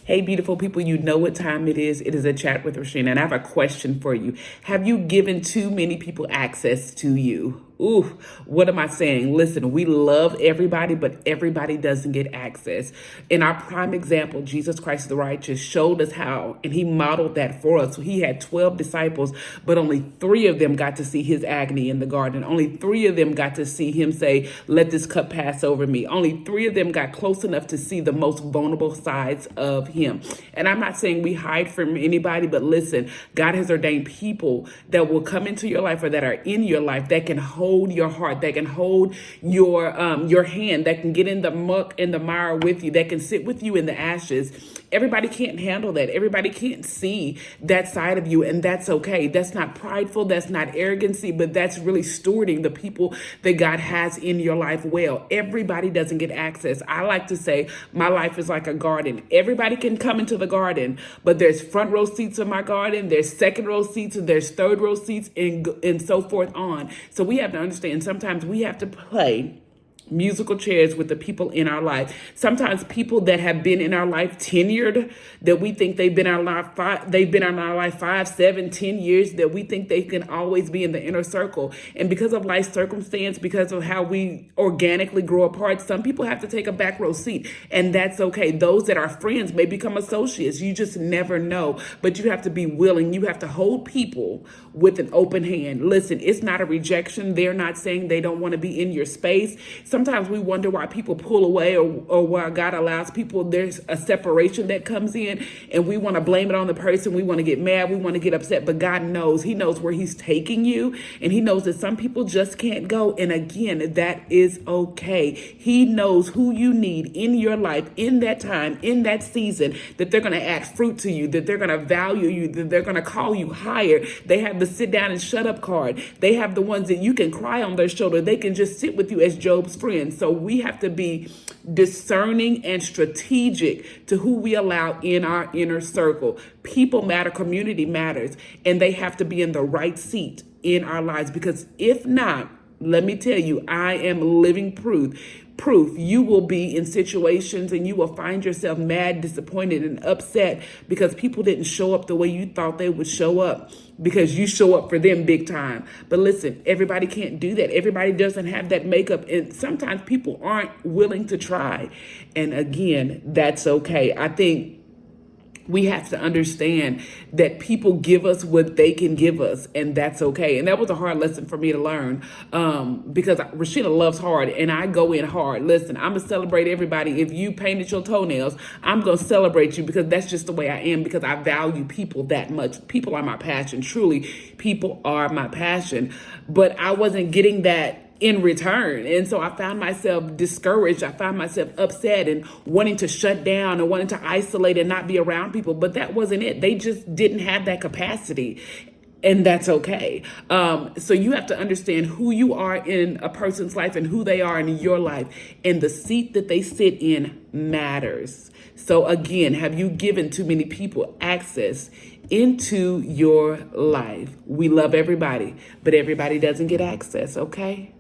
Hey, beautiful people, you know what time it is. It is a chat with Rashina, and I have a question for you. Have you given too many people access to you? Ooh, what am I saying? Listen, we love everybody, but everybody doesn't get access. In our prime example, Jesus Christ the righteous showed us how, and he modeled that for us. So he had 12 disciples, but only 3 of them got to see his agony in the garden. Only 3 of them got to see him say, "Let this cup pass over me." Only 3 of them got close enough to see the most vulnerable sides of him. And I'm not saying we hide from anybody, but listen, God has ordained people that will come into your life or that are in your life that can hold your heart, that can hold your hand, that can get in the muck and the mire with you, that can sit with you in the ashes. Everybody can't handle that. Everybody can't see that side of you, and that's okay. That's not prideful, that's not arrogancy, but that's really stewarding the people that God has in your life well. Everybody doesn't get access. I like to say my life is like a garden. Everybody can come into the garden, but there's front row seats in my garden, there's second row seats, and there's third row seats, and so forth on. So we have to understand sometimes we have to play musical chairs with the people in our life. Sometimes people that have been in our life tenured, that we think they've been in our life they've been in our life 5, 7, 10 years, that we think they can always be in the inner circle. And because of life circumstance, because of how we organically grow apart, some people have to take a back row seat, and that's okay. Those that are friends may become associates. You just never know, but you have to be willing. You have to hold people with an open hand. Listen, it's not a rejection. They're not saying they don't want to be in your space. Sometimes we wonder why people pull away, or why God allows people, there's a separation that comes in, and we want to blame it on the person. We want to get mad. We want to get upset. But God knows. He knows where he's taking you, and he knows that some people just can't go. And again, that is okay. He knows who you need in your life, in that time, in that season, that they're going to add fruit to you, that they're going to value you, that they're going to call you higher. They have the sit down and shut up card. They have the ones that you can cry on their shoulder. They can just sit with you as Job's friends. So we have to be discerning and strategic to who we allow in our inner circle. People matter, community matters, and they have to be in the right seat in our lives, because if not, let me tell you, I am living proof you will be in situations and you will find yourself mad, disappointed, and upset because people didn't show up the way you thought they would show up, because you show up for them big time. But listen, everybody can't do that. Everybody doesn't have that makeup, and sometimes people aren't willing to try. And again, that's okay. I think we have to understand that people give us what they can give us, and that's okay. And that was a hard lesson for me to learn, because Rashina loves hard, and I go in hard. Listen, I'm going to celebrate everybody. If you painted your toenails, I'm going to celebrate you, because that's just the way I am, because I value people that much. People are my passion. Truly, people are my passion. But I wasn't getting that in return. And so I found myself discouraged. I found myself upset and wanting to shut down and wanting to isolate and not be around people. But that wasn't it. They just didn't have that capacity. And that's okay. So you have to understand who you are in a person's life and who they are in your life. And the seat that they sit in matters. So again, have you given too many people access into your life? We love everybody, but everybody doesn't get access, okay?